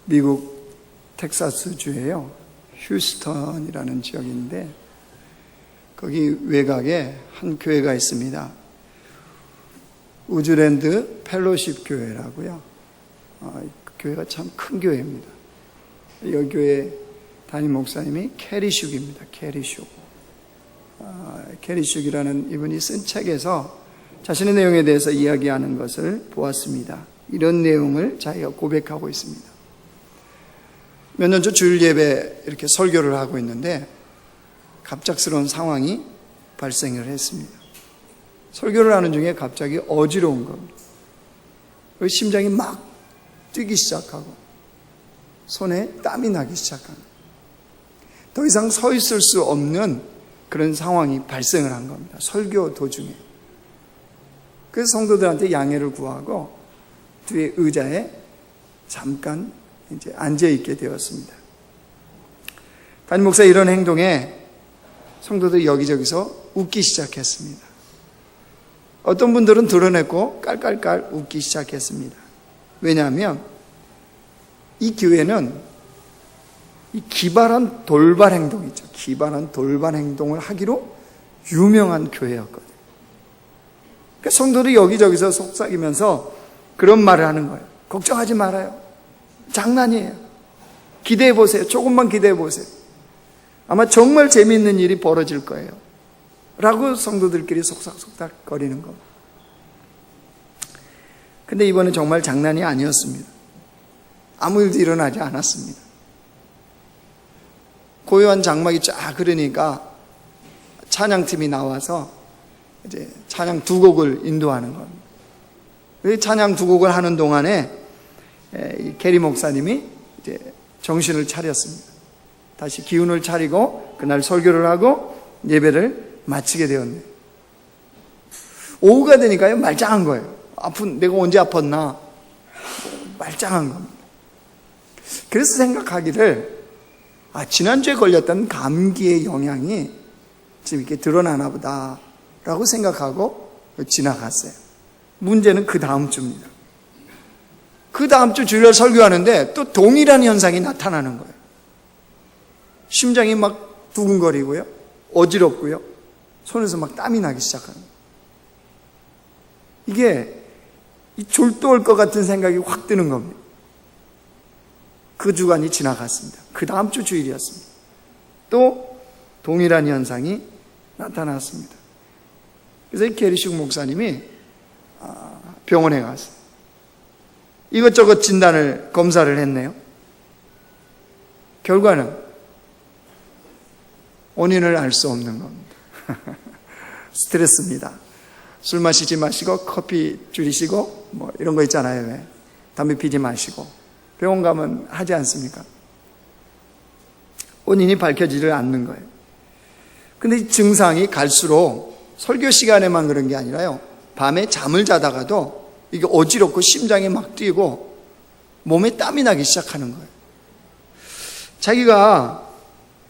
미국 텍사스주에요. 휴스턴이라는 지역인데 거기 외곽에 한 교회가 있습니다. 우즈랜드 펠로십 교회라고요. 그 교회가 참 큰 교회입니다. 이 교회 담임 목사님이 캐리슉입니다. 캐리슉이라는 이분이 쓴 책에서 자신의 내용에 대해서 이야기하는 것을 보았습니다. 이런 내용을 자기가 고백하고 있습니다. 몇 년 전 주일 예배 이렇게 설교를 하고 있는데 갑작스러운 상황이 발생을 했습니다. 설교를 하는 중에 갑자기 어지러운 겁니다. 심장이 막 뛰기 시작하고 손에 땀이 나기 시작합니다. 더 이상 서 있을 수 없는 그런 상황이 발생을 한 겁니다. 설교 도중에. 그래서 성도들한테 양해를 구하고 뒤에 의자에 잠깐 이제 앉아 있게 되었습니다. 담임 목사의 이런 행동에 성도들이 여기저기서 웃기 시작했습니다. 어떤 분들은 드러냈고 깔깔깔 웃기 시작했습니다. 왜냐하면 이 교회는 이 기발한 돌발 행동 있죠. 기발한 돌발 행동을 하기로 유명한 교회였거든요. 그러니까 성도들이 여기저기서 속삭이면서 그런 말을 하는 거예요. 걱정하지 말아요. 장난이에요. 기대해 보세요. 조금만 기대해 보세요. 아마 정말 재미있는 일이 벌어질 거예요. 라고 성도들끼리 속삭속삭 거리는 겁니다. 근데 이번엔 정말 장난이 아니었습니다. 아무 일도 일어나지 않았습니다. 고요한 장막이 쫙 흐르니까 찬양팀이 나와서 이제 찬양 두 곡을 인도하는 겁니다. 찬양 두 곡을 하는 동안에 캐리 목사님이 이제 정신을 차렸습니다. 다시 기운을 차리고 그날 설교를 하고 예배를 마치게 되었네요. 오후가 되니까요 말짱한 거예요. 내가 언제 아팠나 말짱한 겁니다. 그래서 생각하기를 지난주에 걸렸던 감기의 영향이 지금 이렇게 드러나나 보다 라고 생각하고 지나갔어요. 문제는 그 다음 주입니다. 그 다음 주 주일날 설교하는데 또 동일한 현상이 나타나는 거예요. 심장이 막 두근거리고요, 어지럽고요, 손에서 막 땀이 나기 시작하는 거예요. 이게 졸도할 것 같은 생각이 확 드는 겁니다. 그 주간이 지나갔습니다. 그 다음 주 주일이었습니다. 또 동일한 현상이 나타났습니다. 그래서 이 캐리슉 목사님이 병원에 갔어요. 이것저것 진단을 검사를 했네요. 결과는 원인을 알 수 없는 겁니다. 스트레스입니다. 술 마시지 마시고 커피 줄이시고 뭐 이런 거 있잖아요. 왜? 담배 피지 마시고 병원 가면 하지 않습니까? 원인이 밝혀지지 않는 거예요. 근데 이 증상이 갈수록 설교 시간에만 그런 게 아니라요, 밤에 잠을 자다가도 이게 어지럽고 심장이 막 뛰고 몸에 땀이 나기 시작하는 거예요. 자기가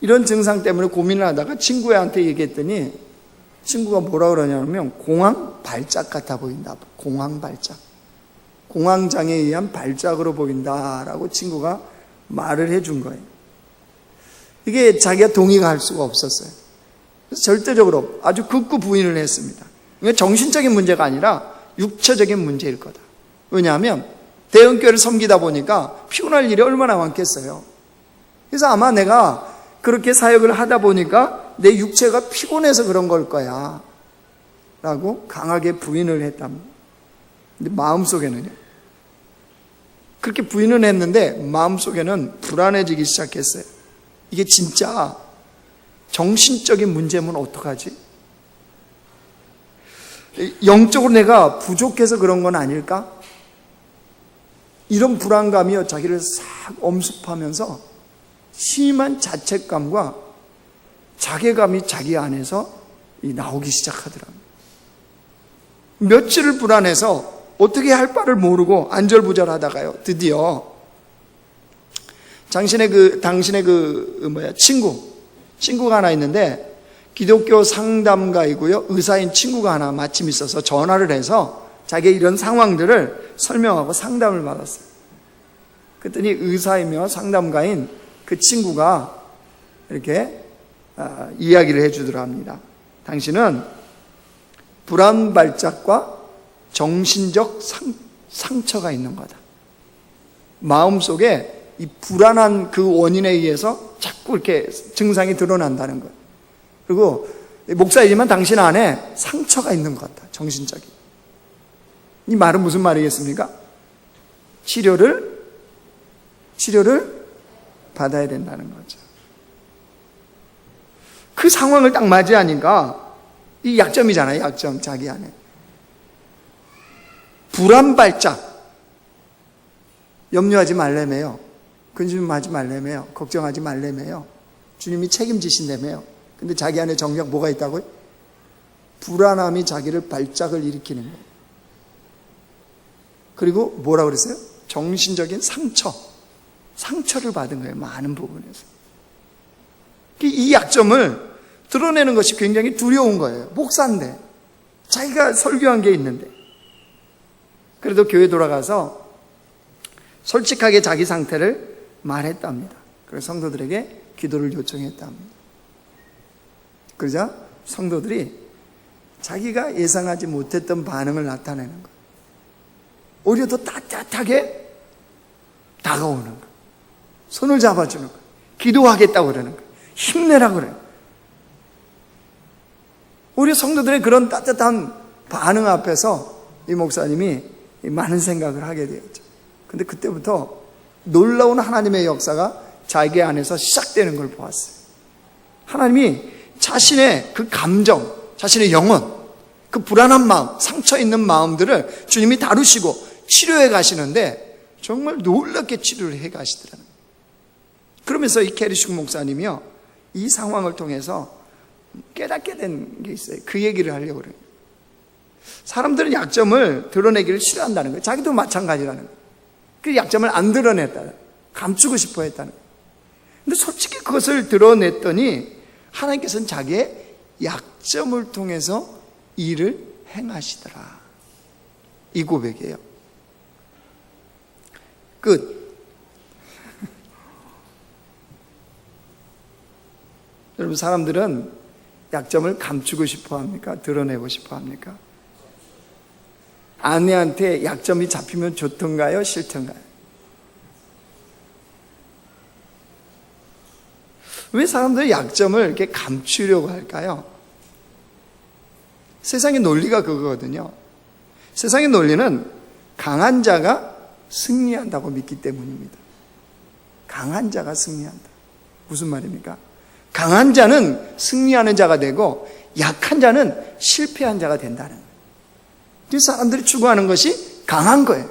이런 증상 때문에 고민을 하다가 친구한테 얘기했더니 친구가 뭐라 그러냐면 공황 발작 같아 보인다. 공황 발작. 공황장애에 의한 발작으로 보인다라고 친구가 말을 해준 거예요. 이게 자기가 동의가 할 수가 없었어요. 그래서 절대적으로 아주 극구 부인을 했습니다. 이게 정신적인 문제가 아니라 육체적인 문제일 거다. 왜냐하면 대형교회를 섬기다 보니까 피곤할 일이 얼마나 많겠어요. 그래서 아마 내가 그렇게 사역을 하다 보니까 내 육체가 피곤해서 그런 걸 거야 라고 강하게 부인을 했답니다. 근데 마음속에는요, 그렇게 부인은 했는데 마음속에는 불안해지기 시작했어요. 이게 진짜 정신적인 문제면 어떡하지? 영적으로 내가 부족해서 그런 건 아닐까? 이런 불안감이요 자기를 싹 엄습하면서 심한 자책감과 자괴감이 자기 안에서 나오기 시작하더랍니다. 며칠을 불안해서 어떻게 할 바를 모르고 안절부절하다가요 드디어 당신의 친구가 하나 있는데 기독교 상담가이고요 의사인 친구가 하나 마침 있어서 전화를 해서 자기의 이런 상황들을 설명하고 상담을 받았어요. 그랬더니 의사이며 상담가인 그 친구가 이렇게 이야기를 해주더라 합니다. 당신은 불안발작과 정신적 상처가 있는 거다. 마음속에 이 불안한 그 원인에 의해서 자꾸 이렇게 증상이 드러난다는 거예요. 그리고 목사이지만 당신 안에 상처가 있는 것 같다. 정신적인. 이 말은 무슨 말이겠습니까? 치료를 받아야 된다는 거죠. 그 상황을 딱 맞이하니까 이 약점이잖아요. 약점, 자기 안에. 불안발작. 염려하지 말래매요. 근심하지 말래매요. 걱정하지 말래매요. 주님이 책임지신다며요. 근데 자기 안에 정작 뭐가 있다고요? 불안함이 자기를 발작을 일으키는 거예요. 그리고 뭐라 그랬어요? 정신적인 상처를 받은 거예요. 많은 부분에서. 이 약점을 드러내는 것이 굉장히 두려운 거예요. 목사인데 자기가 설교한 게 있는데. 그래도 교회 돌아가서 솔직하게 자기 상태를 말했답니다. 그래서 성도들에게 기도를 요청했답니다. 그러자 성도들이 자기가 예상하지 못했던 반응을 나타내는 거예요. 오히려 더 따뜻하게 다가오는 거예요. 손을 잡아주는 거예요. 기도하겠다고 그러는 거예요. 힘내라고 그래요. 오히려 성도들의 그런 따뜻한 반응 앞에서 이 목사님이 많은 생각을 하게 되었죠. 근데 그때부터 놀라운 하나님의 역사가 자기 안에서 시작되는 걸 보았어요. 하나님이 자신의 그 감정, 자신의 영혼, 그 불안한 마음, 상처 있는 마음들을 주님이 다루시고 치료해 가시는데 정말 놀랍게 치료를 해 가시더라고요. 그러면서 이 캐리슈 목사님이요, 이 상황을 통해서 깨닫게 된 게 있어요. 그 얘기를 하려고 그래요. 사람들은 약점을 드러내기를 싫어한다는 거예요. 자기도 마찬가지라는 거예요. 그 약점을 안 드러냈다. 감추고 싶어 했다는 거예요. 근데 솔직히 그것을 드러냈더니 하나님께서는 자기의 약점을 통해서 일을 행하시더라. 이 고백이에요. 끝. 여러분, 사람들은 약점을 감추고 싶어 합니까? 드러내고 싶어 합니까? 아내한테 약점이 잡히면 좋던가요? 싫던가요? 왜 사람들이 약점을 이렇게 감추려고 할까요? 세상의 논리가 그거거든요. 세상의 논리는 강한 자가 승리한다고 믿기 때문입니다. 강한 자가 승리한다. 무슨 말입니까? 강한 자는 승리하는 자가 되고 약한 자는 실패한 자가 된다는 거예요. 그래서 사람들이 추구하는 것이 강한 거예요.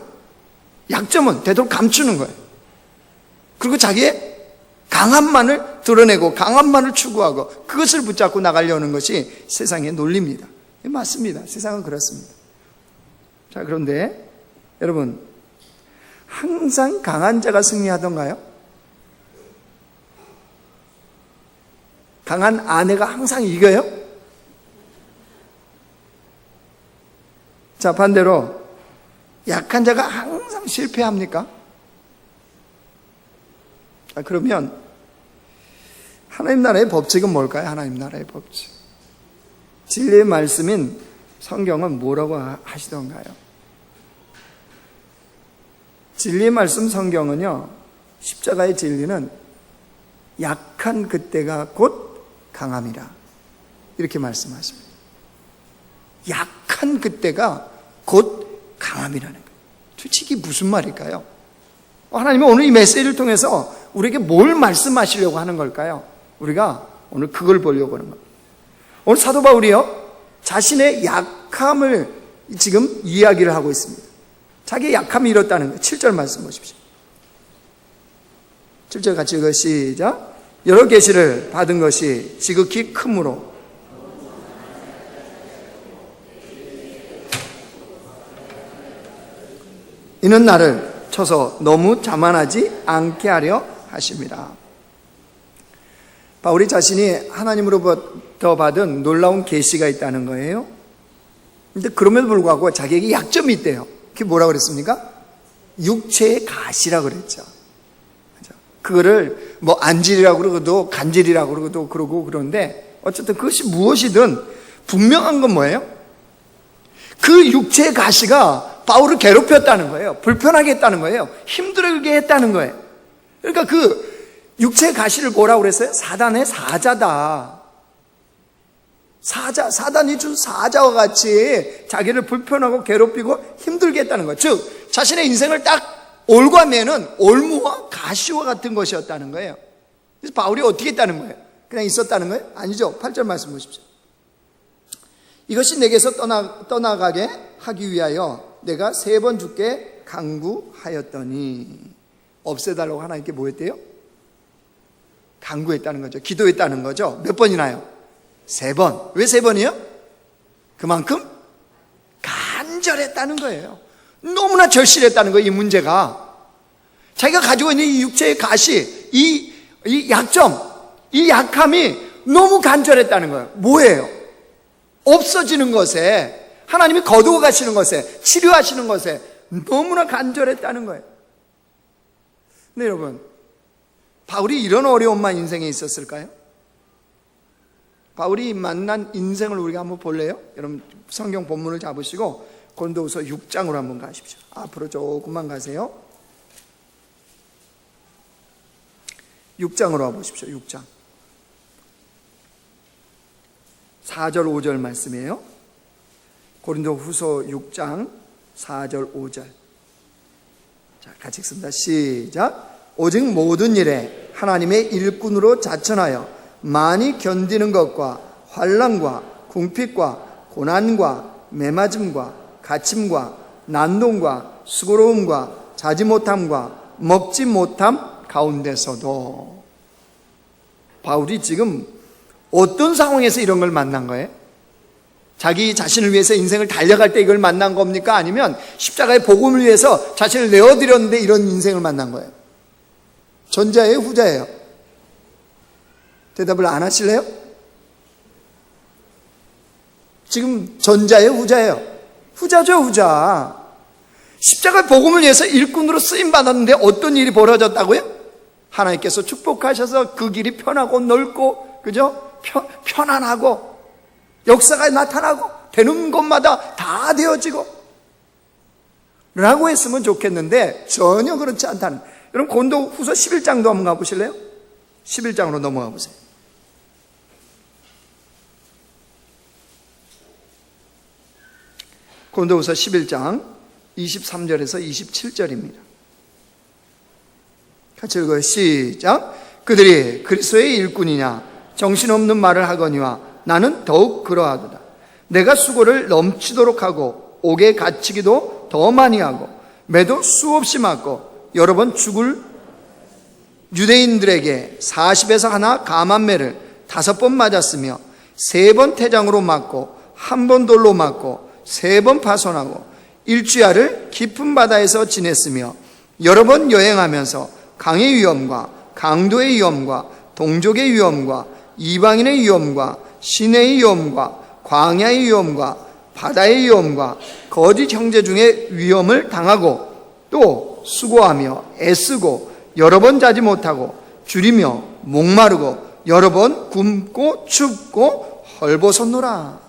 약점은 되도록 감추는 거예요. 그리고 자기의 강함만을 드러내고 강함만을 추구하고 그것을 붙잡고 나가려는 것이 세상의 논리입니다. 맞습니다. 세상은 그렇습니다. 자, 그런데 여러분, 항상 강한 자가 승리하던가요? 강한 아내가 항상 이겨요? 자, 반대로 약한 자가 항상 실패합니까? 자, 그러면 하나님 나라의 법칙은 뭘까요? 하나님 나라의 법칙. 진리의 말씀인 성경은 뭐라고 하시던가요? 진리의 말씀 성경은요, 십자가의 진리는 약한 그때가 곧 강함이라 이렇게 말씀하십니다. 약한 그때가 곧 강함이라는 거예요. 도대체 이게 무슨 말일까요? 하나님은 오늘 이 메시지를 통해서 우리에게 뭘 말씀하시려고 하는 걸까요? 우리가 오늘 그걸 보려고 하는 겁니다. 오늘 사도 바울이요, 자신의 약함을 지금 이야기를 하고 있습니다. 자기의 약함이 이렇다는 거예요. 7절 말씀 보십시오. 7절 같이 읽어 시작. 여러 계시를 받은 것이 지극히 크므로 이는 나를 쳐서 너무 자만하지 않게 하려 하십니다. 바울이 자신이 하나님으로부터 받은 놀라운 계시가 있다는 거예요. 근데 그럼에도 불구하고 자기에게 약점이 있대요. 그게 뭐라고 그랬습니까? 육체의 가시라고 그랬죠. 그거를 뭐 안질이라고 그러고도 간질이라고 그러고도 그러고 그러는데 어쨌든 그것이 무엇이든 분명한 건 뭐예요? 그 육체의 가시가 바울을 괴롭혔다는 거예요. 불편하게 했다는 거예요. 힘들게 했다는 거예요. 그러니까 그 육체의 가시를 뭐라고 그랬어요? 사단의 사자다. 사단이 준 사자와 같이 자기를 불편하고 괴롭히고 힘들게 했다는 거예요. 즉 자신의 인생을 딱 올과매는 올무와 가시와 같은 것이었다는 거예요. 그래서 바울이 어떻게 했다는 거예요? 그냥 있었다는 거예요? 아니죠. 8절 말씀 보십시오. 이것이 내게서 떠나가게 하기 위하여 내가 3번 주께 간구하였더니, 없애달라고 하나님께 뭐 했대요? 간구했다는 거죠. 기도했다는 거죠. 몇 번이나요? 3번. 왜 3번이요? 그만큼 간절했다는 거예요. 너무나 절실했다는 거예요. 이 문제가 자기가 가지고 있는 이 육체의 가시, 이 약점, 이 약함이 너무 간절했다는 거예요. 뭐예요? 없어지는 것에, 하나님이 거두어 가시는 것에, 치료하시는 것에 너무나 간절했다는 거예요. 근데 여러분, 바울이 이런 어려움만 인생에 있었을까요? 바울이 만난 인생을 우리가 한번 볼래요? 여러분 성경 본문을 잡으시고 고린도후서 6장으로 한번 가십시오. 앞으로 조금만 가세요. 6장으로 와보십시오. 6장 4절 5절 말씀이에요. 고린도후서 6장 4절 5절. 자, 같이 읽습니다. 시작. 오직 모든 일에 하나님의 일꾼으로 자천하여 많이 견디는 것과 환난과 궁핍과 고난과 매맞음과 갇힘과 난동과 수고로움과 자지 못함과 먹지 못함 가운데서도, 바울이 지금 어떤 상황에서 이런 걸 만난 거예요? 자기 자신을 위해서 인생을 달려갈 때 이걸 만난 겁니까? 아니면 십자가의 복음을 위해서 자신을 내어드렸는데 이런 인생을 만난 거예요? 전자예요? 후자예요? 대답을 안 하실래요? 지금 전자예요? 후자예요? 후자죠, 후자. 십자가의 복음을 위해서 일꾼으로 쓰임받았는데 어떤 일이 벌어졌다고요? 하나님께서 축복하셔서 그 길이 편하고 넓고, 그죠? 편안하고, 역사가 나타나고, 되는 것마다 다 되어지고 라고 했으면 좋겠는데 전혀 그렇지 않다는. 여러분 고린도후서 11장도 한번 가보실래요? 11장으로 넘어가 보세요. 고린도후서 11장 23절에서 27절입니다. 같이 읽어요. 시작. 그들이 그리스도의 일꾼이냐 정신없는 말을 하거니와 나는 더욱 그러하도다. 내가 수고를 넘치도록 하고 옥에 갇히기도 더 많이 하고 매도 수없이 맞고 여러 번 죽을 유대인들에게 40에서 하나 감한매를 5번 맞았으며 3번 태장으로 맞고 1번 돌로 맞고 3번 파손하고 일주야를 깊은 바다에서 지냈으며 여러 번 여행하면서 강의 위험과 강도의 위험과 동족의 위험과 이방인의 위험과 시내의 위험과 광야의 위험과 바다의 위험과 거짓 형제 중에 위험을 당하고 또 수고하며 애쓰고 여러 번 자지 못하고 줄이며 목마르고 여러 번 굶고 춥고 헐벗었노라.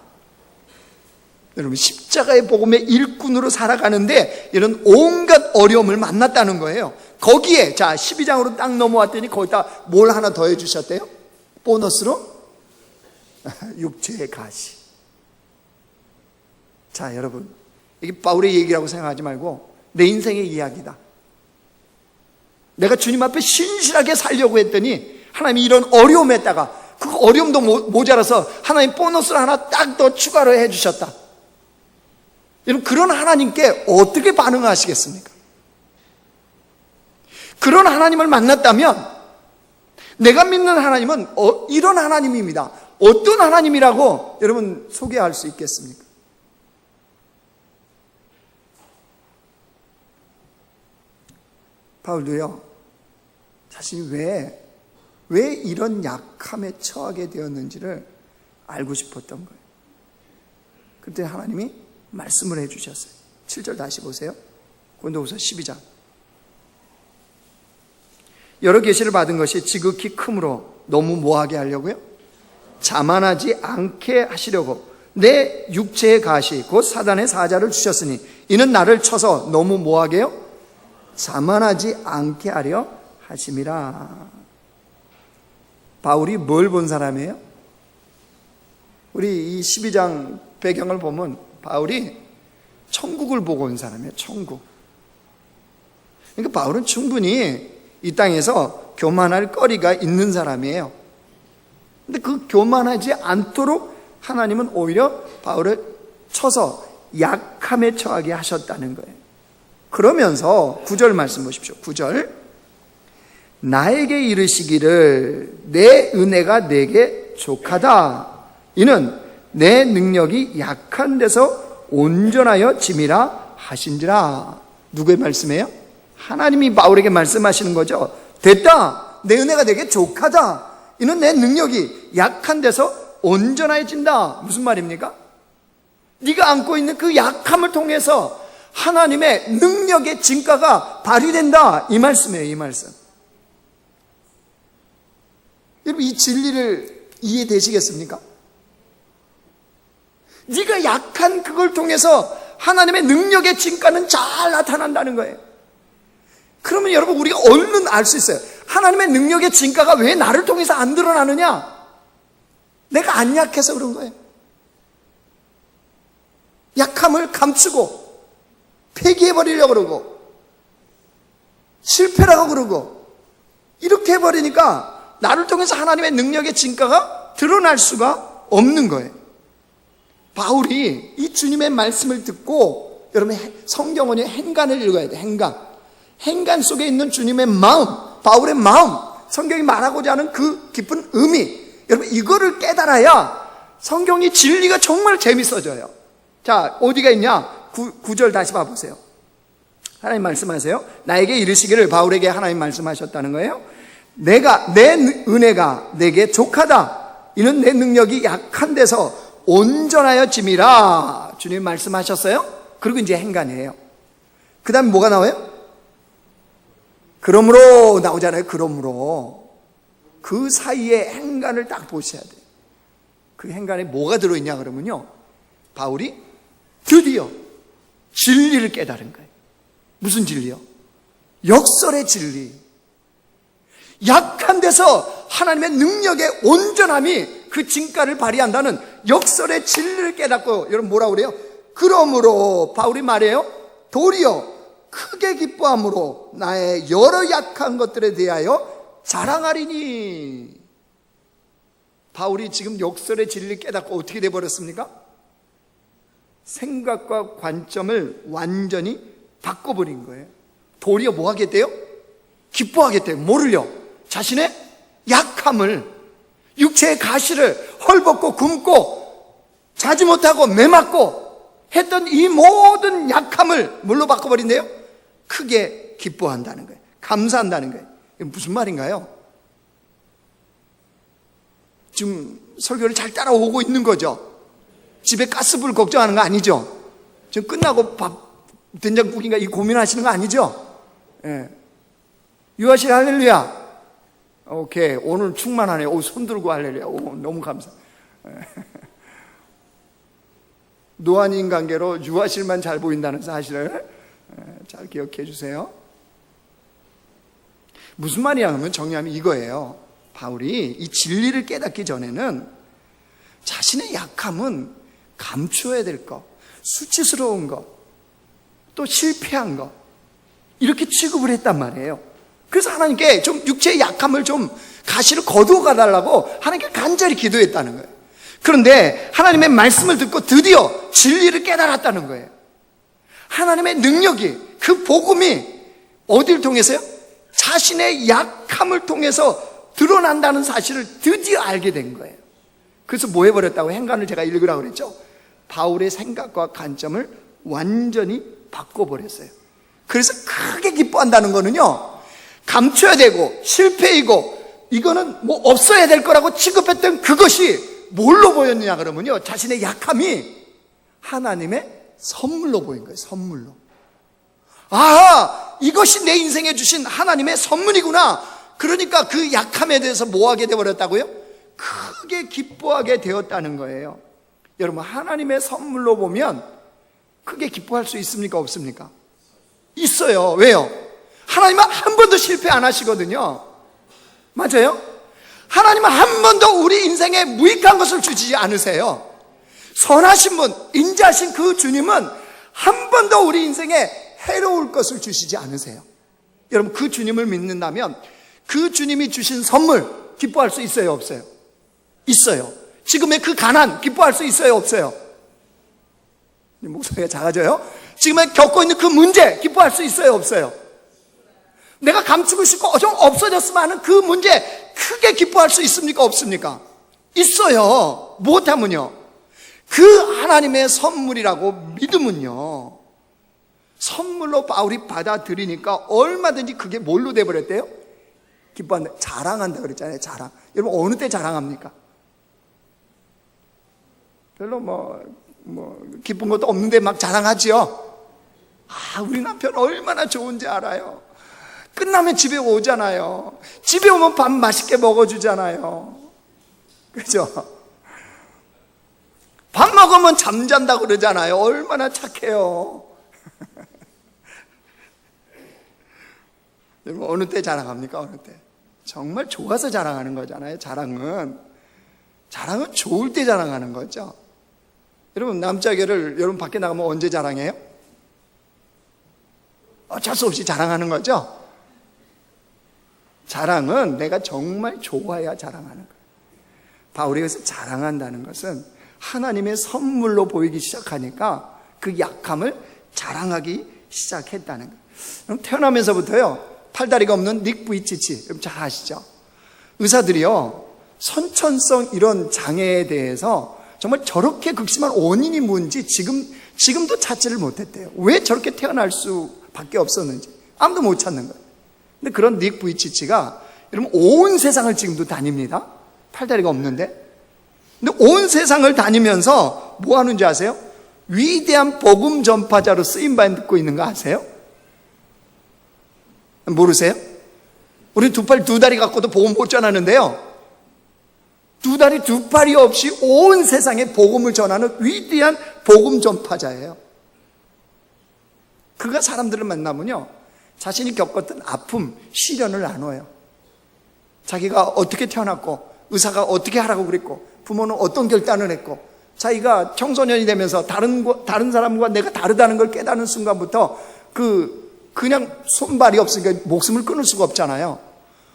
여러분 십자가의 복음의 일꾼으로 살아가는데 이런 온갖 어려움을 만났다는 거예요. 거기에 자 12장으로 딱 넘어왔더니 거기다 뭘 하나 더 해주셨대요? 보너스로 육체의 가시. 자 여러분 이게 바울의 얘기라고 생각하지 말고 내 인생의 이야기다. 내가 주님 앞에 신실하게 살려고 했더니 하나님이 이런 어려움에다가 그 어려움도 모자라서 하나님 보너스를 하나 딱 더 추가로 해주셨다. 여러분 그런 하나님께 어떻게 반응하시겠습니까? 그런 하나님을 만났다면 내가 믿는 하나님은 이런 하나님입니다. 어떤 하나님이라고 여러분 소개할 수 있겠습니까? 바울도요 자신이 왜 이런 약함에 처하게 되었는지를 알고 싶었던 거예요. 그때 하나님이 말씀을 해주셨어요. 7절 다시 보세요. 고린도후서 12장 여러 계시를 받은 것이 지극히 크므로 너무 뭐하게 하려고요? 자만하지 않게 하시려고 내 육체의 가시 곧 사단의 사자를 주셨으니 이는 나를 쳐서 너무 뭐하게 해요? 자만하지 않게 하려 하심이라. 바울이 뭘 본 사람이에요? 우리 이 12장 배경을 보면 바울이 천국을 보고 온 사람이에요. 천국. 그러니까 바울은 충분히 이 땅에서 교만할 거리가 있는 사람이에요. 근데 그 교만하지 않도록 하나님은 오히려 바울을 쳐서 약함에 처하게 하셨다는 거예요. 그러면서 9절 말씀 보십시오. 9절. 나에게 이르시기를 내 은혜가 내게 족하다. 이는 내 능력이 약한 데서 온전하여 짐이라 하신지라. 누구의 말씀이에요? 하나님이 바울에게 말씀하시는 거죠. 됐다. 내 은혜가 내게 족하다. 이는 내 능력이 약한 데서 온전해진다. 무슨 말입니까? 네가 안고 있는 그 약함을 통해서 하나님의 능력의 진가가 발휘된다. 이 말씀이에요. 이 말씀. 여러분 이 진리를 이해되시겠습니까? 네가 약한 그걸 통해서 하나님의 능력의 진가는 잘 나타난다는 거예요. 그러면 여러분 우리가 얼른 알 수 있어요. 하나님의 능력의 진가가 왜 나를 통해서 안 드러나느냐? 내가 안 약해서 그런 거예요. 약함을 감추고 폐기해버리려고 그러고 실패라고 그러고 이렇게 해버리니까 나를 통해서 하나님의 능력의 진가가 드러날 수가 없는 거예요. 바울이 이 주님의 말씀을 듣고 여러분 성경원이 행간을 읽어야 돼요. 행간 속에 있는 주님의 마음, 바울의 마음, 성경이 말하고자 하는 그 깊은 의미, 여러분 이거를 깨달아야 성경이 진리가 정말 재밌어져요. 자, 어디가 있냐? 9절 다시 봐보세요. 하나님 말씀하세요. 나에게 이르시기를, 바울에게 하나님 말씀하셨다는 거예요. 내 은혜가 내게 족하다. 이는 내 능력이 약한 데서 온전하여 짐이라. 주님 말씀하셨어요. 그리고 이제 행간이에요. 그 다음에 뭐가 나와요? 그러므로 나오잖아요. 그러므로. 그 사이에 행간을 딱 보셔야 돼요. 그 행간에 뭐가 들어있냐 그러면요, 바울이 드디어 진리를 깨달은 거예요. 무슨 진리요? 역설의 진리. 약한 데서 하나님의 능력의 온전함이 그 진가를 발휘한다는 역설의 진리를 깨닫고, 여러분 뭐라고 그래요? 그러므로 바울이 말해요. 도리어 크게 기뻐함으로 나의 여러 약한 것들에 대하여 자랑하리니. 바울이 지금 역설의 진리를 깨닫고 어떻게 돼버렸습니까? 생각과 관점을 완전히 바꿔버린 거예요. 도리어 뭐 하겠대요? 기뻐하겠대요. 뭐를요? 자신의 약함을, 육체의 가시를 헐벗고 굶고 자지 못하고 매맞고 했던 이 모든 약함을 뭘로 바꿔버린대요? 크게 기뻐한다는 거예요. 감사한다는 거예요. 이게 무슨 말인가요? 지금 설교를 잘 따라오고 있는 거죠? 집에 가스불 걱정하는 거 아니죠? 지금 끝나고 된장국인가 이 고민하시는 거 아니죠? 예. 유아씨 할렐루야. 오케이, 오늘 충만하네. 오, 손 들고 할렐루야. 오, 너무 감사. 노안인 관계로 유아실만 잘 보인다는 사실을 잘 기억해 주세요. 무슨 말이냐 하면 정리하면 이거예요. 바울이 이 진리를 깨닫기 전에는 자신의 약함은 감추어야 될 것, 수치스러운 것, 또 실패한 것, 이렇게 취급을 했단 말이에요. 그래서 하나님께 좀 육체의 약함을 좀 가시를 거두어 가달라고 하나님께 간절히 기도했다는 거예요. 그런데 하나님의 말씀을 듣고 드디어 진리를 깨달았다는 거예요. 하나님의 능력이, 그 복음이 어디를 통해서요? 자신의 약함을 통해서 드러난다는 사실을 드디어 알게 된 거예요. 그래서 뭐 해버렸다고? 행간을 제가 읽으라고 그랬죠? 바울의 생각과 관점을 완전히 바꿔버렸어요. 그래서 크게 기뻐한다는 거는요, 감춰야 되고 실패이고 이거는 뭐 없어야 될 거라고 취급했던 그것이 뭘로 보였느냐 그러면요, 자신의 약함이 하나님의 선물로 보인 거예요. 선물로. 아, 이것이 내 인생에 주신 하나님의 선물이구나. 그러니까 그 약함에 대해서 뭐 하게 되어버렸다고요? 크게 기뻐하게 되었다는 거예요. 여러분, 하나님의 선물로 보면 크게 기뻐할 수 있습니까? 없습니까? 있어요. 왜요? 하나님은 한 번도 실패 안 하시거든요. 맞아요? 하나님은 한 번도 우리 인생에 무익한 것을 주지 않으세요. 선하신 분, 인자하신 그 주님은 한 번도 우리 인생에 해로울 것을 주시지 않으세요. 여러분, 그 주님을 믿는다면 그 주님이 주신 선물 기뻐할 수 있어요? 없어요? 있어요. 지금의 그 가난 기뻐할 수 있어요? 없어요? 목소리가 작아져요? 지금의 겪고 있는 그 문제 기뻐할 수 있어요? 없어요? 내가 감추고 싶고 좀 없어졌으면 하는 그 문제 크게 기뻐할 수 있습니까? 없습니까? 있어요. 못하면요, 그 하나님의 선물이라고 믿으면요, 선물로 바울이 받아들이니까 얼마든지 그게 뭘로 돼버렸대요? 기뻐한다. 자랑한다 그랬잖아요. 자랑. 여러분, 어느 때 자랑합니까? 별로 기쁜 것도 없는데 막 자랑하지요. 우리 남편 얼마나 좋은지 알아요. 끝나면 집에 오잖아요. 집에 오면 밥 맛있게 먹어주잖아요. 그죠? 밥 먹으면 잠잔다고 그러잖아요. 얼마나 착해요. 어느 때 자랑합니까? 어느 때? 정말 좋아서 자랑하는 거잖아요. 자랑은 좋을 때 자랑하는 거죠. 여러분, 남자애를 여러분 밖에 나가면 언제 자랑해요? 어쩔 수 없이 자랑하는 거죠. 자랑은 내가 정말 좋아야 자랑하는 거예요. 바울이 여기서 자랑한다는 것은 하나님의 선물로 보이기 시작하니까 그 약함을 자랑하기 시작했다는 거예요. 그럼 태어나면서부터요, 팔다리가 없는 닉 부이치치, 여러분 잘 아시죠? 의사들이요, 선천성 이런 장애에 대해서 정말 저렇게 극심한 원인이 뭔지 지금도 찾지를 못했대요. 왜 저렇게 태어날 수밖에 없었는지 아무도 못 찾는 거예요. 근데 그런 닉 부이치치가 여러분 온 세상을 지금도 다닙니다. 팔다리가 없는데. 근데 온 세상을 다니면서 뭐 하는지 아세요? 위대한 복음 전파자로 쓰임받는 듣고 있는 거 아세요? 모르세요? 우리 두 팔 두 다리 갖고도 복음 못 전하는데요, 두 다리 두 팔이 없이 온 세상에 복음을 전하는 위대한 복음 전파자예요. 그가 사람들을 만나면요, 자신이 겪었던 아픔, 시련을 나눠요. 자기가 어떻게 태어났고, 의사가 어떻게 하라고 그랬고, 부모는 어떤 결단을 했고, 자기가 청소년이 되면서 다른 사람과 내가 다르다는 걸 깨닫는 순간부터 그냥 손발이 없으니까 목숨을 끊을 수가 없잖아요.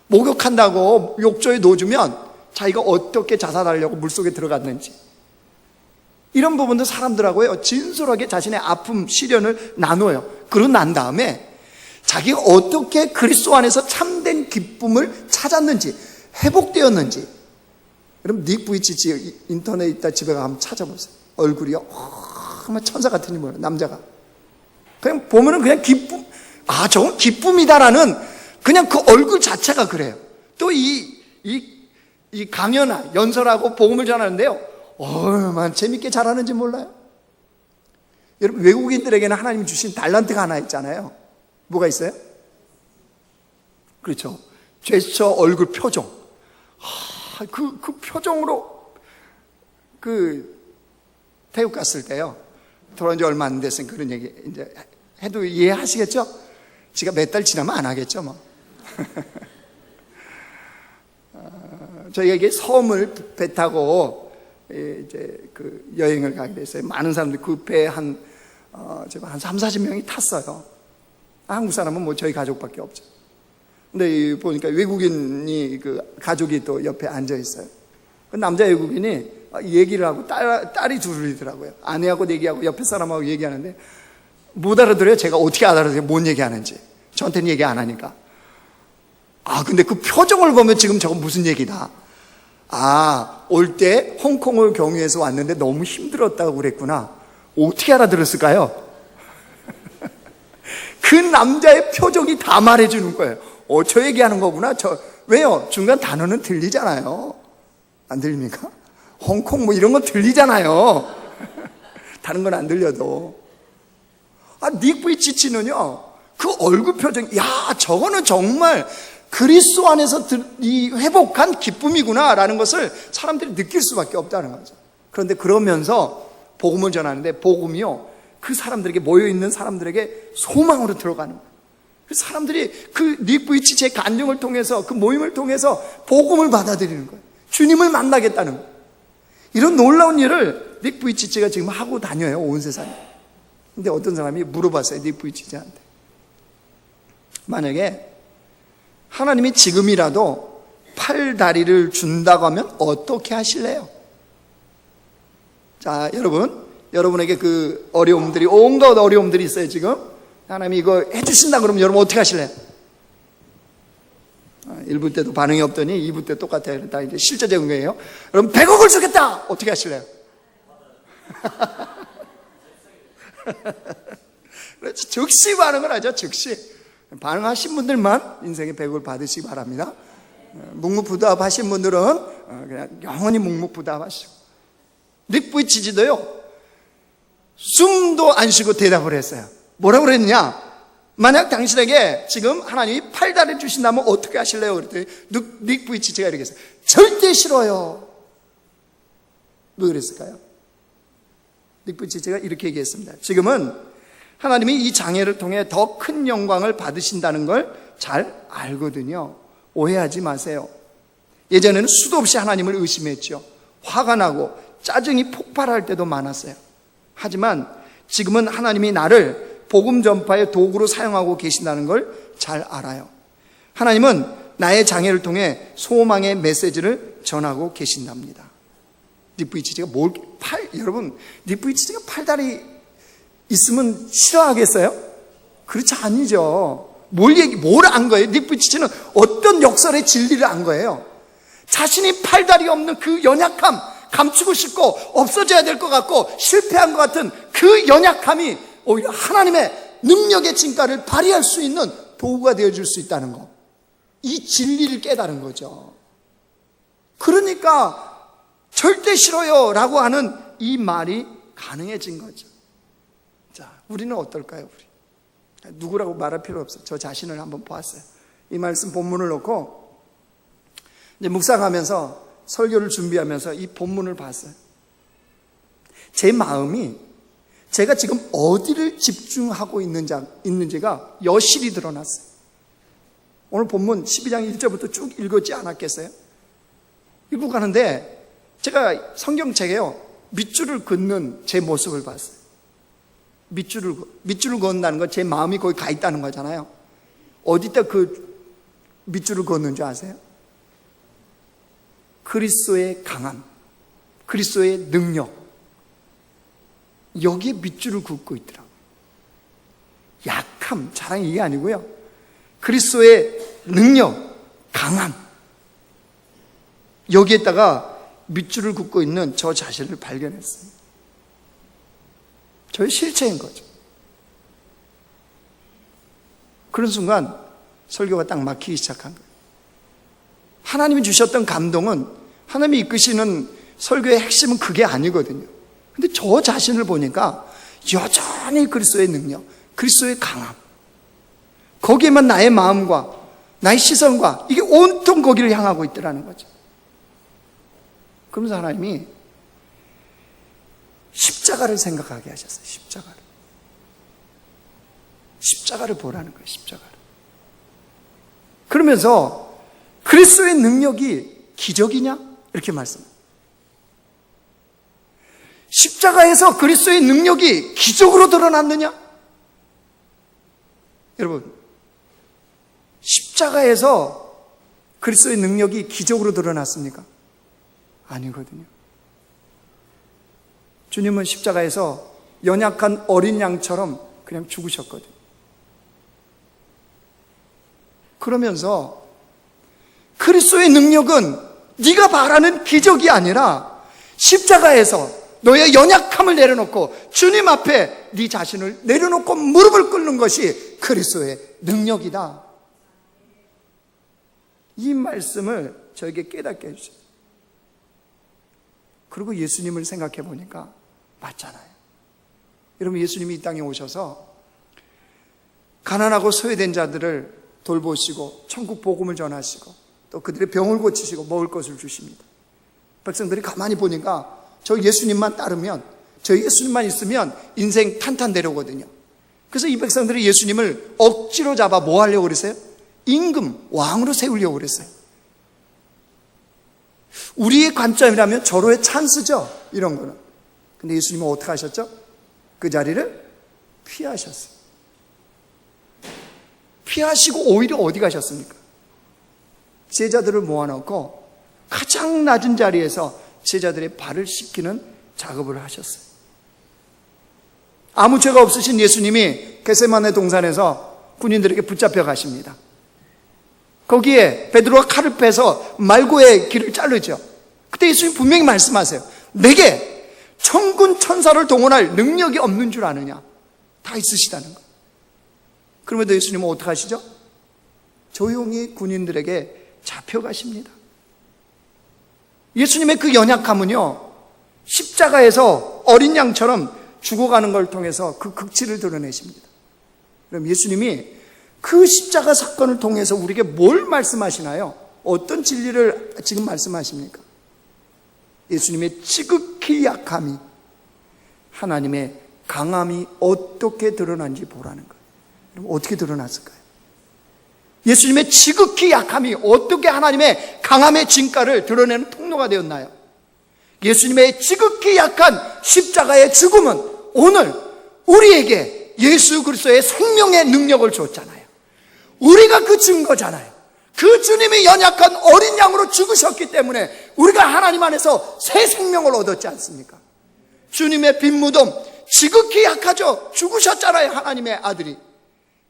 목욕한다고 욕조에 놓아주면 자기가 어떻게 자살하려고 물속에 들어갔는지, 이런 부분도 사람들하고요 진솔하게 자신의 아픔, 시련을 나눠요. 그러고 난 다음에 자기가 어떻게 그리스도 안에서 참된 기쁨을 찾았는지, 회복되었는지. 여러분, 닉 부이치치 인터넷에 있다 집에 가면 찾아보세요. 얼굴이요, 정말 천사 같은 인물, 남자가. 그냥 보면은 그냥 기쁨, 저건 기쁨이다라는 그냥 그 얼굴 자체가 그래요. 또 이 강연하, 연설하고 복음을 전하는데요, 얼마나 재밌게 잘하는지 몰라요? 여러분, 외국인들에게는 하나님이 주신 달란트가 하나 있잖아요. 뭐가 있어요? 그렇죠. 제스처, 얼굴 표정. 그 표정으로 태국 갔을 때요, 돌아온 지 얼마 안 됐으니까 그런 얘기 이제 해도 이해하시겠죠? 지가 몇 달 지나면 안 하겠죠, 뭐. 저희가 이게 섬을 배 타고 이제 여행을 가게 됐어요. 많은 사람들이 그 배에 한 30-40명이 탔어요. 한국 사람은 뭐 저희 가족밖에 없죠. 근데 보니까 외국인이 가족이 또 옆에 앉아 있어요. 그 남자 외국인이 얘기를 하고 딸이 둘이더라고요. 아내하고 얘기하고 옆에 사람하고 얘기하는데 못 알아들어요. 제가 어떻게 알아들어요? 뭔 얘기하는지. 저한테는 얘기 안 하니까. 근데 그 표정을 보면 지금 저건 무슨 얘기다. 올 때 홍콩을 경유해서 왔는데 너무 힘들었다고 그랬구나. 어떻게 알아들었을까요? 그 남자의 표정이 다 말해주는 거예요. 저 얘기하는 거구나. 왜요? 중간 단어는 들리잖아요. 안 들립니까? 홍콩 뭐 이런 거 들리잖아요. 다른 건 안 들려도. 닉 부이치치는요, 그 얼굴 표정, 저거는 정말 그리스도 안에서 이 회복한 기쁨이구나라는 것을 사람들이 느낄 수밖에 없다는 거죠. 그런데 그러면서 복음을 전하는데 복음이요, 그 사람들에게, 모여있는 사람들에게 소망으로 들어가는 거예요. 그 사람들이 그 닉브이치 제 간증을 통해서, 그 모임을 통해서 복음을 받아들이는 거예요. 주님을 만나겠다는 거예요. 이런 놀라운 일을 닉브이치제가 지금 하고 다녀요, 온 세상에. 근데 어떤 사람이 물어봤어요, 닉브이치제한테. 만약에 하나님이 지금이라도 팔다리를 준다고 하면 어떻게 하실래요? 자, 여러분에게 그 어려움들이, 온갖 어려움들이 있어요, 지금. 하나님이 이거 해주신다 그러면 여러분 어떻게 하실래요? 1부 때도 반응이 없더니 2부 때 똑같아요. 다 이제 실제적인 거예요. 여러분 100억을 주겠다! 어떻게 하실래요? 그렇지, 즉시 반응을 하죠, 즉시. 반응하신 분들만 인생의 100억을 받으시기 바랍니다. 묵묵부답하신 분들은 그냥 영원히 묵묵부답하시고. 닉브이치지도요, 숨도 안 쉬고 대답을 했어요. 뭐라고 그랬느냐? 만약 당신에게 지금 하나님이 팔다리 주신다면 어떻게 하실래요? 그랬더니 닉브이치지가 이렇게 했어요. 절대 싫어요. 왜 그랬을까요? 닉브이치지가 이렇게 얘기했습니다. 지금은 하나님이 이 장애를 통해 더 큰 영광을 받으신다는 걸 잘 알거든요. 오해하지 마세요. 예전에는 수도 없이 하나님을 의심했죠. 화가 나고 짜증이 폭발할 때도 많았어요. 하지만 지금은 하나님이 나를 복음 전파의 도구로 사용하고 계신다는 걸 잘 알아요. 하나님은 나의 장애를 통해 소망의 메시지를 전하고 계신답니다. 닉브이치지가 여러분, 닉브이치지가 팔다리 있으면 싫어하겠어요? 그렇지 아니죠. 뭘 안 거예요? 닉브이치지는 어떤 역설의 진리를 안 거예요? 자신이 팔다리 없는 그 연약함, 감추고 싶고 없어져야 될 것 같고 실패한 것 같은 그 연약함이 오히려 하나님의 능력의 진가를 발휘할 수 있는 도구가 되어줄 수 있다는 거, 이 진리를 깨달은 거죠. 그러니까 절대 싫어요 라고 하는 이 말이 가능해진 거죠. 자, 우리는 어떨까요? 우리 누구라고 말할 필요 없어요. 저 자신을 한번 보았어요. 이 말씀 본문을 놓고 이제 묵상하면서 설교를 준비하면서 이 본문을 봤어요. 제 마음이 제가 지금 어디를 집중하고 있는지가 여실히 드러났어요. 오늘 본문 12장 1절부터 쭉 읽었지 않았겠어요? 읽고 가는데 제가 성경책에요, 밑줄을 긋는 제 모습을 봤어요. 밑줄을 걷는다는 건 제 마음이 거기 가 있다는 거잖아요. 어디다 그 밑줄을 걷는 줄 아세요? 그리스도의 강함, 그리스도의 능력, 여기에 밑줄을 긋고 있더라고요. 약함, 자랑 이게 아니고요. 그리스도의 능력, 강함, 여기에다가 밑줄을 긋고 있는 저 자신을 발견했습니다. 저의 실체인 거죠. 그런 순간 설교가 딱 막히기 시작한 거예요. 하나님이 주셨던 감동은, 하나님이 이끄시는 설교의 핵심은 그게 아니거든요. 근데 저 자신을 보니까 여전히 그리스도의 능력, 그리스도의 강함, 거기에만 나의 마음과 나의 시선과 이게 온통 거기를 향하고 있더라는 거죠. 그러면서 하나님이 십자가를 생각하게 하셨어요. 십자가를 보라는 거예요. 십자가를. 그러면서 그리스도의 능력이 기적이냐? 이렇게 말씀합니다. 십자가에서 그리스도의 능력이 기적으로 드러났느냐? 여러분, 십자가에서 그리스도의 능력이 기적으로 드러났습니까? 아니거든요. 주님은 십자가에서 연약한 어린 양처럼 그냥 죽으셨거든요. 그러면서 그리스도의 능력은 네가 바라는 기적이 아니라 십자가에서 너의 연약함을 내려놓고 주님 앞에 네 자신을 내려놓고 무릎을 꿇는 것이 그리스도의 능력이다. 이 말씀을 저에게 깨닫게 해주세요. 그리고 예수님을 생각해 보니까 맞잖아요. 여러분, 예수님이 이 땅에 오셔서 가난하고 소외된 자들을 돌보시고 천국 복음을 전하시고 또 그들의 병을 고치시고 먹을 것을 주십니다. 백성들이 가만히 보니까 저 예수님만 따르면, 저 예수님만 있으면 인생 탄탄대로거든요. 그래서 이 백성들이 예수님을 억지로 잡아 뭐 하려고 그랬어요? 임금, 왕으로 세우려고 그랬어요. 우리의 관점이라면 절호의 찬스죠, 이런 거는. 근데 예수님은 어떻게 하셨죠? 그 자리를 피하셨어요. 피하시고 오히려 어디 가셨습니까? 제자들을 모아놓고 가장 낮은 자리에서 제자들의 발을 씻기는 작업을 하셨어요. 아무 죄가 없으신 예수님이 겟세마네 동산에서 군인들에게 붙잡혀 가십니다. 거기에 베드로가 칼을 빼서 말고의 길을 자르죠. 그때 예수님이 분명히 말씀하세요. 내게 천군 천사를 동원할 능력이 없는 줄 아느냐? 다 있으시다는 거. 그럼에도 예수님은 어떻게 하시죠? 조용히 군인들에게 잡혀가십니다. 예수님의 그 연약함은요, 십자가에서 어린 양처럼 죽어가는 걸 통해서 그 극치를 드러내십니다. 그럼 예수님이 그 십자가 사건을 통해서 우리에게 뭘 말씀하시나요? 어떤 진리를 지금 말씀하십니까? 예수님의 지극히 약함이 하나님의 강함이 어떻게 드러난지 보라는 거예요. 그럼 어떻게 드러났을까요? 예수님의 지극히 약함이 어떻게 하나님의 강함의 진가를 드러내는 통로가 되었나요? 예수님의 지극히 약한 십자가의 죽음은 오늘 우리에게 예수 그리스도의 생명의 능력을 줬잖아요. 우리가 그 증거잖아요. 그 주님이 연약한 어린 양으로 죽으셨기 때문에 우리가 하나님 안에서 새 생명을 얻었지 않습니까? 주님의 빈 무덤 지극히 약하죠. 죽으셨잖아요, 하나님의 아들이.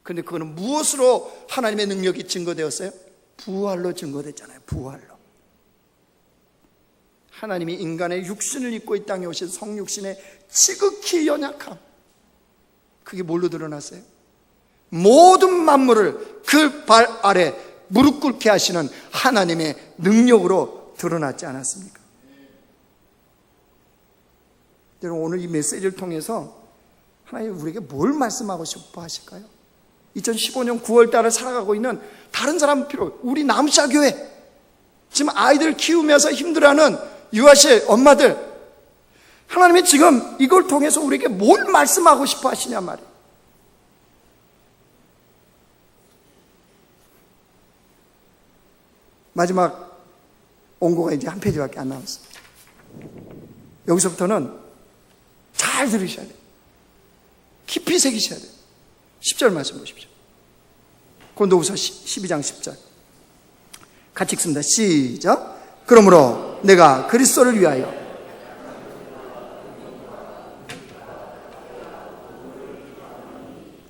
근데 그거는 무엇으로 하나님의 능력이 증거되었어요? 부활로 증거됐잖아요. 부활로. 하나님이 인간의 육신을 입고 이 땅에 오신 성육신의 지극히 연약함, 그게 뭘로 드러났어요? 모든 만물을 그 발 아래 무릎 꿇게 하시는 하나님의 능력으로 드러났지 않았습니까? 여러분, 오늘 이 메시지를 통해서 하나님 우리에게 뭘 말씀하고 싶어 하실까요? 2015년 9월 달을 살아가고 있는 다른 사람 필요, 우리 남샤교회 지금 아이들 키우면서 힘들어하는 유아실 엄마들, 하나님이 지금 이걸 통해서 우리에게 뭘 말씀하고 싶어 하시냐 말이에요. 마지막 원고가 이제 한 페이지밖에 안 남았어요. 여기서부터는 잘 들으셔야 돼요. 깊이 새기셔야 돼요. 10절 말씀 보십시오. 고린도후서 12장 10절 같이 읽습니다. 시작. 그러므로 내가 그리스도를 위하여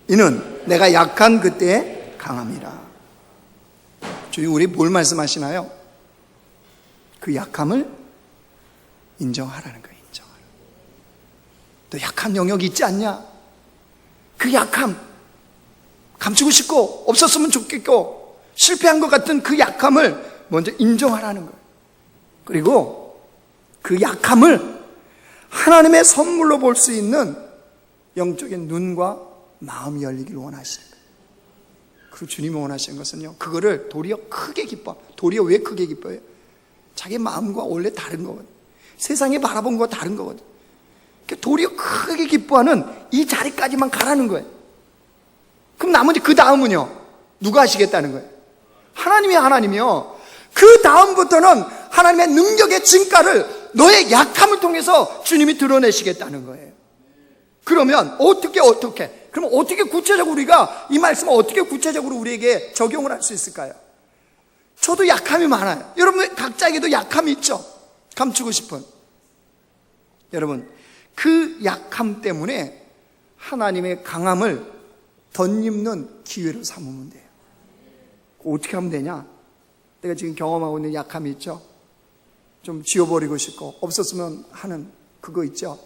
이는 내가 약한 그때에 강함이라. 주님 우리 뭘 말씀하시나요? 그 약함을 인정하라는 거예요. 인정하라. 또 약한 영역이 있지 않냐? 그 약함 감추고 싶고 없었으면 좋겠고 실패한 것 같은 그 약함을 먼저 인정하라는 거예요. 그리고 그 약함을 하나님의 선물로 볼 수 있는 영적인 눈과 마음이 열리길 원하시는 거예요. 그리고 주님이 원하시는 것은요, 그거를 도리어 크게 기뻐. 도리어 왜 크게 기뻐해요? 자기 마음과 원래 다른 거거든. 세상에 바라본 거 다른 거거든. 도리어 크게 기뻐하는 이 자리까지만 가라는 거예요. 그럼 나머지 그 다음은요, 누가 하시겠다는 거예요? 하나님이요. 그 다음부터는 하나님의 능력의 진가를 너의 약함을 통해서 주님이 드러내시겠다는 거예요. 그러면 어떻게 그럼 어떻게 구체적으로 우리가 이 말씀을 어떻게 구체적으로 우리에게 적용을 할 수 있을까요? 저도 약함이 많아요. 여러분 각자에게도 약함이 있죠. 감추고 싶은. 여러분 그 약함 때문에 하나님의 강함을 덧입는 기회로 삼으면 돼요. 어떻게 하면 되냐? 내가 지금 경험하고 있는 약함이 있죠. 좀 지워버리고 싶고 없었으면 하는 그거 있죠.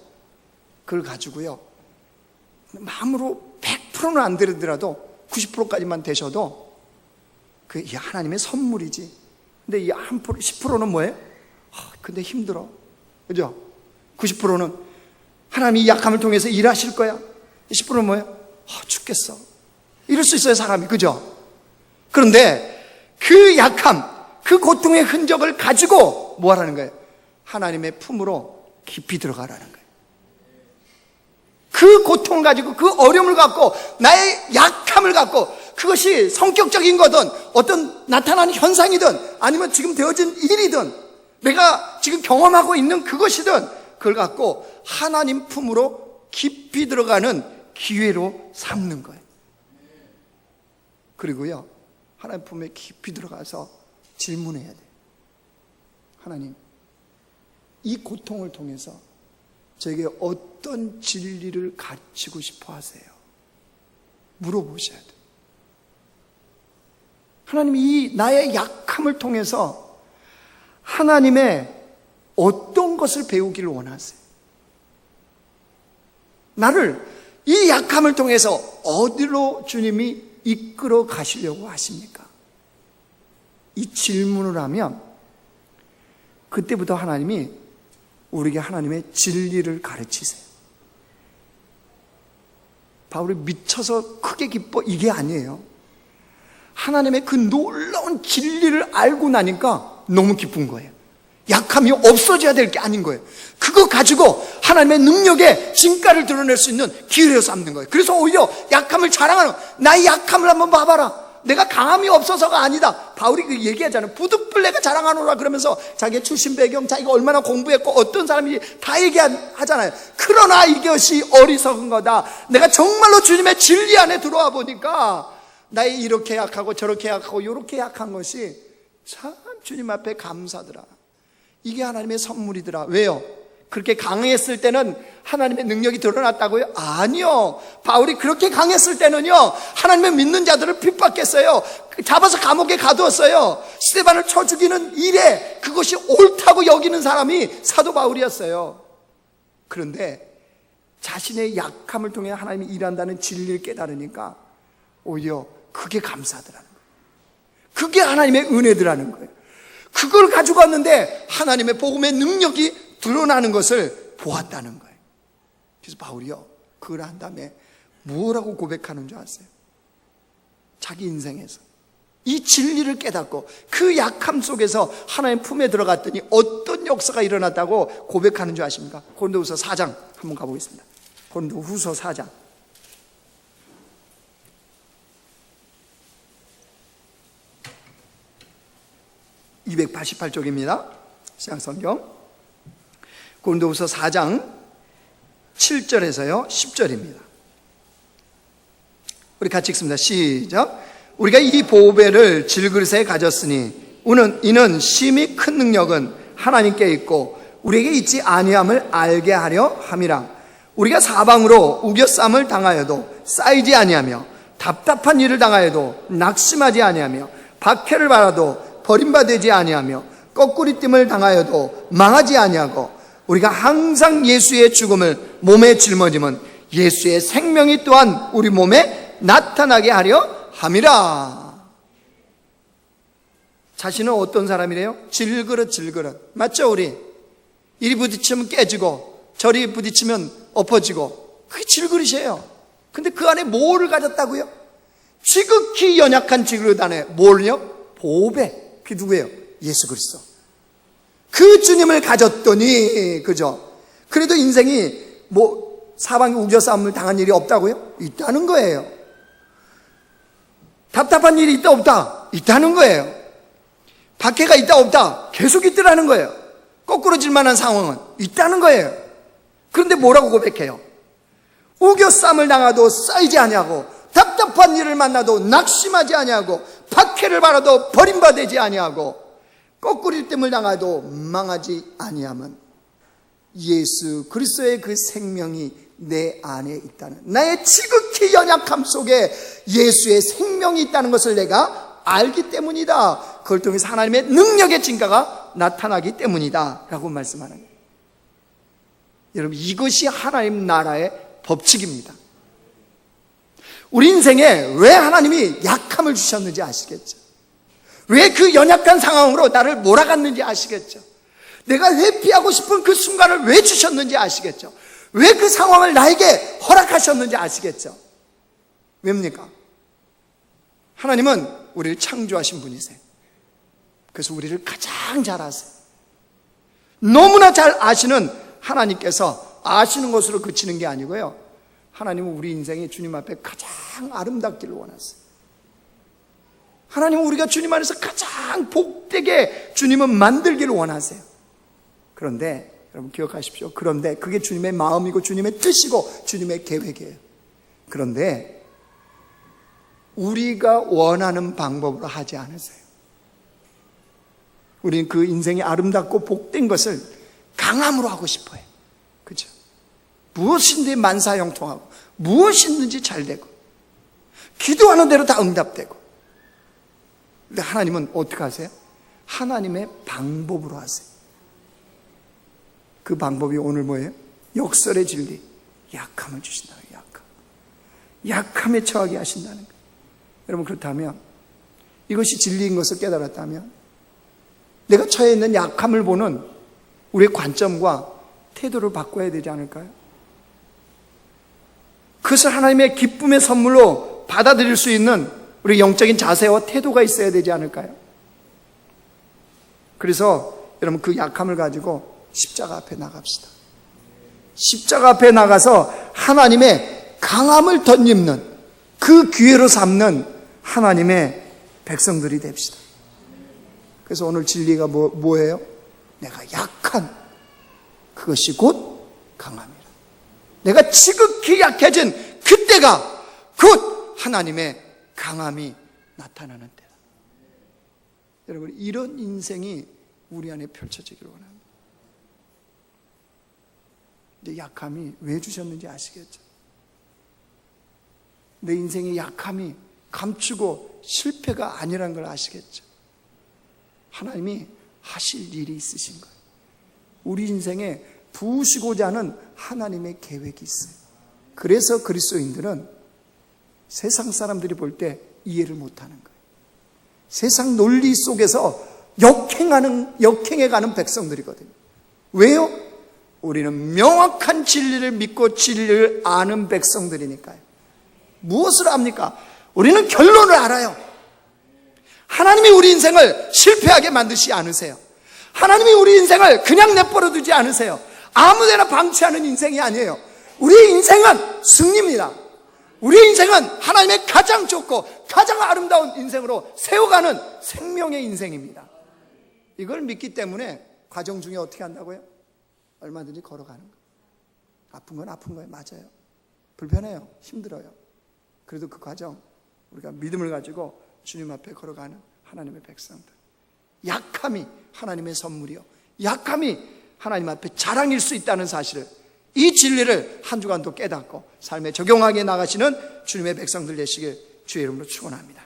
그걸 가지고요, 마음으로 100%는 안 되더라도 90%까지만 되셔도 그게 하나님의 선물이지. 근데 이 10%는 뭐예요? 근데 힘들어. 그죠? 90%는 하나님이 이 약함을 통해서 일하실 거야. 10%는 뭐예요? 죽겠어. 이럴 수 있어요, 사람이. 그죠? 그런데 그 약함, 그 고통의 흔적을 가지고 뭐 하라는 거예요? 하나님의 품으로 깊이 들어가라는 거예요. 그 고통을 가지고, 그 어려움을 갖고, 나의 약함을 갖고, 그것이 성격적인 거든 어떤 나타나는 현상이든 아니면 지금 되어진 일이든 내가 지금 경험하고 있는 그것이든 그걸 갖고 하나님 품으로 깊이 들어가는 기회로 삼는 거예요. 그리고요, 하나님 품에 깊이 들어가서 질문해야 돼요. 하나님, 이 고통을 통해서 저에게 어떤 진리를 가르치고 싶어 하세요? 물어보셔야 돼요. 하나님, 이 나의 약함을 통해서 하나님의 어떤 것을 배우기를 원하세요? 나를 이 약함을 통해서 어디로 주님이 이끌어 가시려고 하십니까? 이 질문을 하면 그때부터 하나님이 우리에게 하나님의 진리를 가르치세요. 바울이 미쳐서 크게 기뻐 이게 아니에요. 하나님의 그 놀라운 진리를 알고 나니까 너무 기쁜 거예요. 약함이 없어져야 될 게 아닌 거예요. 그거 가지고 하나님의 능력의 진가를 드러낼 수 있는 기회로 삼는 거예요. 그래서 오히려 약함을 자랑하는, 나의 약함을 한번 봐봐라, 내가 강함이 없어서가 아니다. 바울이 그 얘기하잖아요. 부득불 내가 자랑하노라 그러면서 자기의 출신 배경, 자기가 얼마나 공부했고 어떤 사람인지 다 얘기하잖아요. 그러나 이것이 어리석은 거다. 내가 정말로 주님의 진리 안에 들어와 보니까 나의 이렇게 약하고 저렇게 약하고 이렇게 약한 것이 참 주님 앞에 감사더라. 이게 하나님의 선물이더라. 왜요? 그렇게 강했을 때는 하나님의 능력이 드러났다고요? 아니요. 바울이 그렇게 강했을 때는요, 하나님의 믿는 자들을 핍박했어요. 잡아서 감옥에 가두었어요. 스데반을 쳐 죽이는 일에 그것이 옳다고 여기는 사람이 사도 바울이었어요. 그런데 자신의 약함을 통해 하나님이 일한다는 진리를 깨달으니까 오히려 그게 감사하더라는 거예요. 그게 하나님의 은혜더라는 거예요. 그걸 가지고 왔는데 하나님의 복음의 능력이 드러나는 것을 보았다는 거예요. 그래서 바울이요, 그걸 한 다음에 뭐라고 고백하는 줄 아세요? 자기 인생에서 이 진리를 깨닫고 그 약함 속에서 하나님 품에 들어갔더니 어떤 역사가 일어났다고 고백하는 줄 아십니까? 고린도후서 4장 한번 가보겠습니다. 고린도후서 4장 288쪽입니다. 신약성경 고린도후서 4장 7절에서요 10절입니다. 우리 같이 읽습니다. 시작. 우리가 이 보배를 질그릇에 가졌으니 이는 심히 큰 능력은 하나님께 있고 우리에게 있지 아니함을 알게 하려 함이라. 우리가 사방으로 우겨쌈을 당하여도 쌓이지 아니하며 답답한 일을 당하여도 낙심하지 아니하며 박해를 받아도 버림받지 아니하며 거꾸리됨을 당하여도 망하지 아니하고 우리가 항상 예수의 죽음을 몸에 짊어지면 예수의 생명이 또한 우리 몸에 나타나게 하려 함이라. 자신은 어떤 사람이래요? 질그릇. 맞죠? 우리 이리 부딪히면 깨지고 저리 부딪히면 엎어지고, 그게 질그릇이에요. 근데 그 안에 뭐를 가졌다고요? 지극히 연약한 질그릇 안에 뭘요? 보배. 그게 누구예요? 예수 그리스도. 그 주님을 가졌더니, 그죠? 그래도 인생이 뭐 사방에 우겨싸움을 당한 일이 없다고요? 있다는 거예요. 답답한 일이 있다 없다? 있다는 거예요. 박해가 있다 없다? 계속 있더라는 거예요. 거꾸로질 만한 상황은 있다는 거예요. 그런데 뭐라고 고백해요? 우겨싸움을 당하도 쌓이지 아니하고 답답한 일을 만나도 낙심하지 아니하고 박해를 받아도 버림받지 아니하고 거꾸리됨을 당하도 망하지 아니함은 예수 그리스도의 그 생명이 내 안에 있다는, 나의 지극히 연약함 속에 예수의 생명이 있다는 것을 내가 알기 때문이다. 그걸 통해서 하나님의 능력의 진가가 나타나기 때문이다 라고 말씀하는 거예요. 여러분, 이것이 하나님 나라의 법칙입니다. 우리 인생에 왜 하나님이 약함을 주셨는지 아시겠죠? 왜 그 연약한 상황으로 나를 몰아갔는지 아시겠죠? 내가 회피하고 싶은 그 순간을 왜 주셨는지 아시겠죠? 왜 그 상황을 나에게 허락하셨는지 아시겠죠? 왜입니까? 하나님은 우리를 창조하신 분이세요. 그래서 우리를 가장 잘 아세요. 너무나 잘 아시는 하나님께서 아시는 것으로 그치는 게 아니고요, 하나님은 우리 인생이 주님 앞에 가장 아름답기를 원하세요. 하나님은 우리가 주님 안에서 가장 복되게 주님은 만들기를 원하세요. 그런데 여러분 기억하십시오. 그런데 그게 주님의 마음이고 주님의 뜻이고 주님의 계획이에요. 그런데 우리가 원하는 방법으로 하지 않으세요. 우리는 그 인생이 아름답고 복된 것을 강함으로 하고 싶어요. 그죠? 무엇인지 만사형통하고 무엇이든지 잘 되고 기도하는 대로 다 응답되고. 근데 하나님은 어떻게 하세요? 하나님의 방법으로 하세요. 그 방법이 오늘 뭐예요? 역설의 진리, 약함을 주신다는 거예요. 약함에 처하게 하신다는 거예요. 여러분 그렇다면, 이것이 진리인 것을 깨달았다면 내가 처해 있는 약함을 보는 우리의 관점과 태도를 바꿔야 되지 않을까요? 그것을 하나님의 기쁨의 선물로 받아들일 수 있는 우리 영적인 자세와 태도가 있어야 되지 않을까요? 그래서 여러분 그 약함을 가지고 십자가 앞에 나갑시다. 십자가 앞에 나가서 하나님의 강함을 덧입는, 그 기회로 삼는 하나님의 백성들이 됩시다. 그래서 오늘 진리가 뭐예요? 내가 약한 그것이 곧 강함이라. 내가 지극히 약해진 그때가 곧 하나님의 강함이 나타나는 때다. 여러분 이런 인생이 우리 안에 펼쳐지기를 원합니다. 근데 약함이 왜 주셨는지 아시겠죠? 내 인생의 약함이 감추고 실패가 아니란 걸 아시겠죠? 하나님이 하실 일이 있으신 거예요. 우리 인생에 부으시고자 하는 하나님의 계획이 있어요. 그래서 그리스도인들은 세상 사람들이 볼 때 이해를 못하는 거예요. 세상 논리 속에서 역행해가는 백성들이거든요. 왜요? 우리는 명확한 진리를 믿고 진리를 아는 백성들이니까요. 무엇을 압니까? 우리는 결론을 알아요. 하나님이 우리 인생을 실패하게 만드시지 않으세요. 하나님이 우리 인생을 그냥 내버려 두지 않으세요. 아무데나 방치하는 인생이 아니에요. 우리의 인생은 승리입니다. 우리의 인생은 하나님의 가장 좋고 가장 아름다운 인생으로 세워가는 생명의 인생입니다. 이걸 믿기 때문에 과정 중에 어떻게 한다고요? 얼마든지 걸어가는 거예요. 아픈 건 아픈 거예요. 맞아요. 불편해요. 힘들어요. 그래도 그 과정 우리가 믿음을 가지고 주님 앞에 걸어가는 하나님의 백성들. 약함이 하나님의 선물이요, 약함이 하나님 앞에 자랑일 수 있다는 사실을, 이 진리를 한 주간도 깨닫고 삶에 적용하게 나가시는 주님의 백성들 되시길 주의 이름으로 축원합니다.